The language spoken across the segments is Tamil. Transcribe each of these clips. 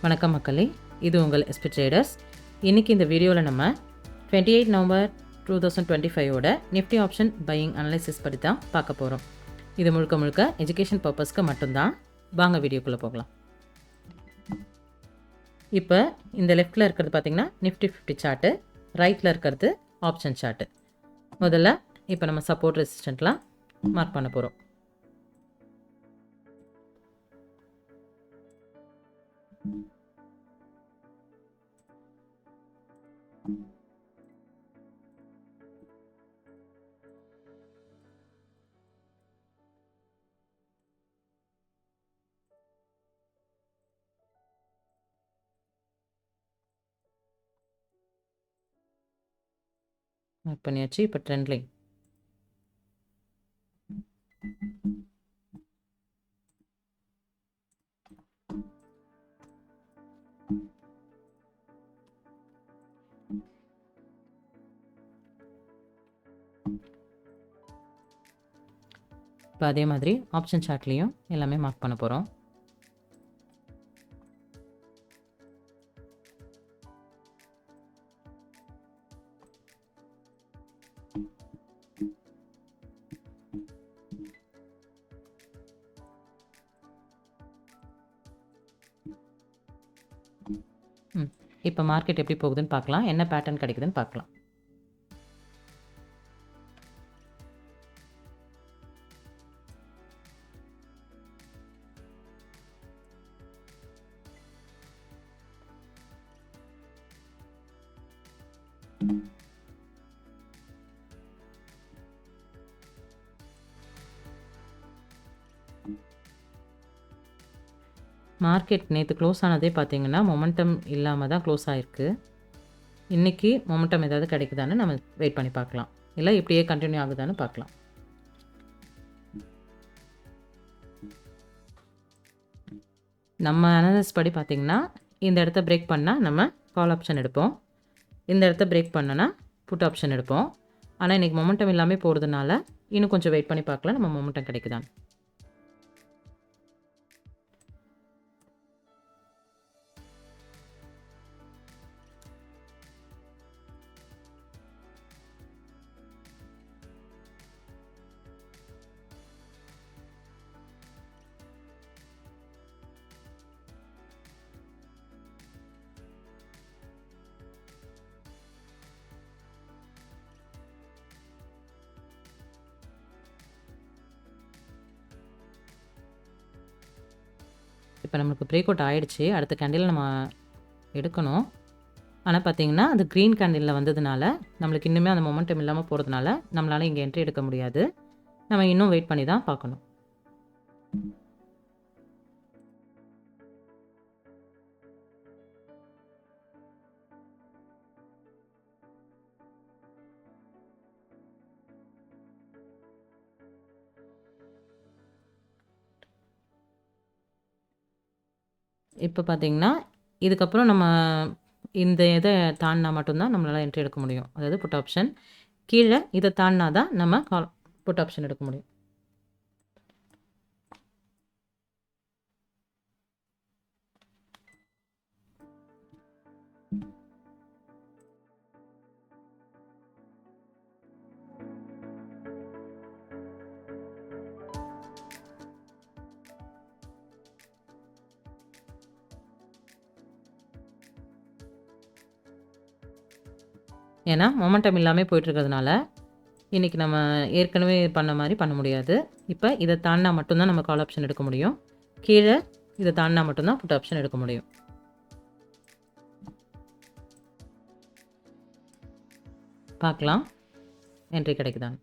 வணக்கம் மக்களே, இது உங்கள் எஸ்பி ட்ரேடர்ஸ். இன்றைக்கி இந்த வீடியோவில் நம்ம 28 நவம்பர் 2025ஓட நிஃப்டி ஆப்ஷன் பையிங் அனலைசிஸ் பற்றி தான் பார்க்க போகிறோம். இது முழுக்க முழுக்க எஜுகேஷன் பர்பஸ்க்கு மட்டும்தான். வாங்க வீடியோக்குள்ளே போகலாம். இப்போ இந்த லெஃப்டில் இருக்கிறது பார்த்திங்கன்னா நிஃப்டி 50 சார்ட்டு, ரைட்டில் இருக்கிறது ஆப்ஷன் சார்ட்டு. முதல்ல இப்போ நம்ம சப்போர்ட் ரெசிஸ்டன்ட்லாம் மார்க் பண்ண போகிறோம். மார்க் பண்ணியாச்சு. இப்போ ட்ரெண்ட் லைன் இப்போ அதே மாதிரி ஆப்ஷன் சார்ட்லேயும் எல்லாமே மார்க் பண்ண போகிறோம். இப்போ மார்க்கெட் எப்படி போகுதுன்னு பார்க்கலாம், என்ன பேட்டர்ன் கிடைக்குதுன்னு பார்க்கலாம். மார்க்கெட் நேற்று க்ளோஸ் ஆனதே பார்த்திங்கன்னா மொமெண்டம் இல்லாமல் தான் க்ளோஸ் ஆகிருக்கு. இன்றைக்கி மொமெண்டம் ஏதாவது கிடைக்குதான்னு நம்ம வெயிட் பண்ணி பார்க்கலாம், இல்லை இப்படியே கண்டினியூ ஆகுதான்னு பார்க்கலாம். நம்ம அனாலிசிஸ் படி பார்த்திங்கன்னா இந்த இடத்த பிரேக் பண்ணால் நம்ம கால் ஆப்ஷன் எடுப்போம், இந்த இடத்த பிரேக் பண்ணனா புட் ஆப்ஷன் எடுப்போம். ஆனால் இன்றைக்கி மொமெண்டம் இல்லாமல் போகிறதுனால இன்னும் கொஞ்சம் வெயிட் பண்ணி பார்க்கலாம் நம்ம மொமெண்டம் கிடைக்குதான்னு. இப்போ நம்மளுக்கு பிரேக் அவுட் ஆகிடுச்சு. அடுத்த கேண்டில் நம்ம எடுக்கணும். ஆனால் பார்த்திங்கன்னா அது க்ரீன் கேண்டிலில் வந்ததுனால நம்மளுக்கு இன்னுமே அந்த மொமெண்டம் இல்லாமல் போகிறதுனால நம்மளால் இங்கே என்ட்ரி எடுக்க முடியாது. நம்ம இன்னும் வெயிட் பண்ணி தான் பார்க்கணும். இப்போ பார்த்திங்கன்னா இதுக்கப்புறம் நம்ம இந்த இதை தாண்டினா மட்டும்தான் நம்மளால் என்ட்ரி எடுக்க முடியும், அதாவது புட் ஆப்ஷன். கீழே இதை தாண்டினா தான் நம்ம புட் ஆப்ஷன் எடுக்க முடியும். ஏன்னா மொமெண்டம் இல்லாமல் போயிட்டுருக்கிறதுனால இன்றைக்கி நம்ம ஏற்கனவே பண்ண மாதிரி பண்ண முடியாது. இப்போ இதை தாண்டினா மட்டும்தான் நம்ம கால் ஆப்ஷன் எடுக்க முடியும், கீழே இதை தாண்டினா மட்டும்தான் புட் ஆப்ஷன் எடுக்க முடியும். பார்க்கலாம் என்ட்ரி கிடைக்குதான்னு.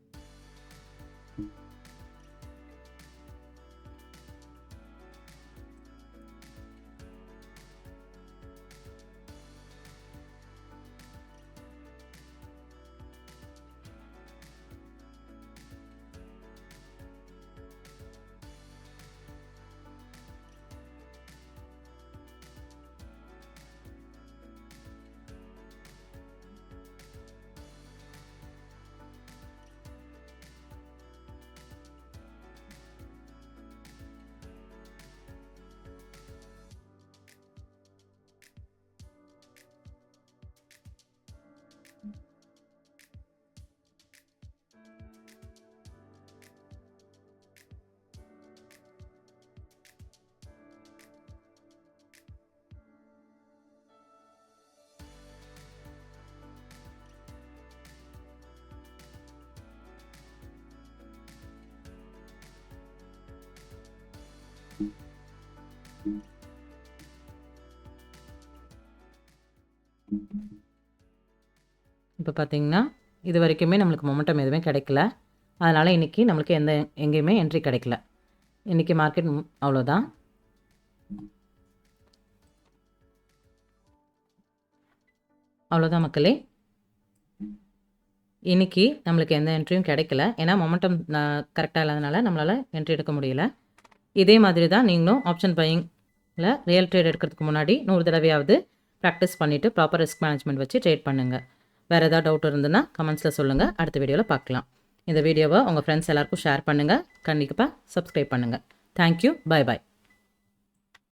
இப்போ பார்த்தீங்கன்னா இது வரைக்குமே நம்மளுக்கு மொமெண்டம் எதுவுமே கிடைக்கல. அதனால் இன்றைக்கி நம்மளுக்கு எங்கேயுமே என்ட்ரி கிடைக்கல. இன்றைக்கி மார்க்கெட் அவ்வளோதான். அவ்வளோதான் மக்களே. இன்றைக்கி நம்மளுக்கு எந்த என்ட்ரியும் கிடைக்கல. ஏன்னா மொமெண்டம் கரெக்டாக இல்லாதனால நம்மளால் என்ட்ரி எடுக்க முடியல. இதே மாதிரி தான் நீங்களும் ஆப்ஷன் பையிங்கில் ரியல் ட்ரேட் எடுக்கிறதுக்கு முன்னாடி 100 தடவையாவது ப்ராக்டிஸ் பண்ணிவிட்டு ப்ராப்பர் ரிஸ்க் மேனேஜ்மெண்ட் வச்சு ட்ரேட் பண்ணுங்கள். வேறு ஏதாவது டவுட் இருந்ததுன்னா கமெண்ட்ஸில் சொல்லுங்கள். அடுத்த வீடியோவில் பார்க்கலாம். இந்த வீடியோவை உங்கள் ஃப்ரெண்ட்ஸ் எல்லாருக்கும் ஷேர் பண்ணுங்கள். கண்டிப்பாக சப்ஸ்கிரைப் பண்ணுங்கள். தேங்க்யூ. Bye bye.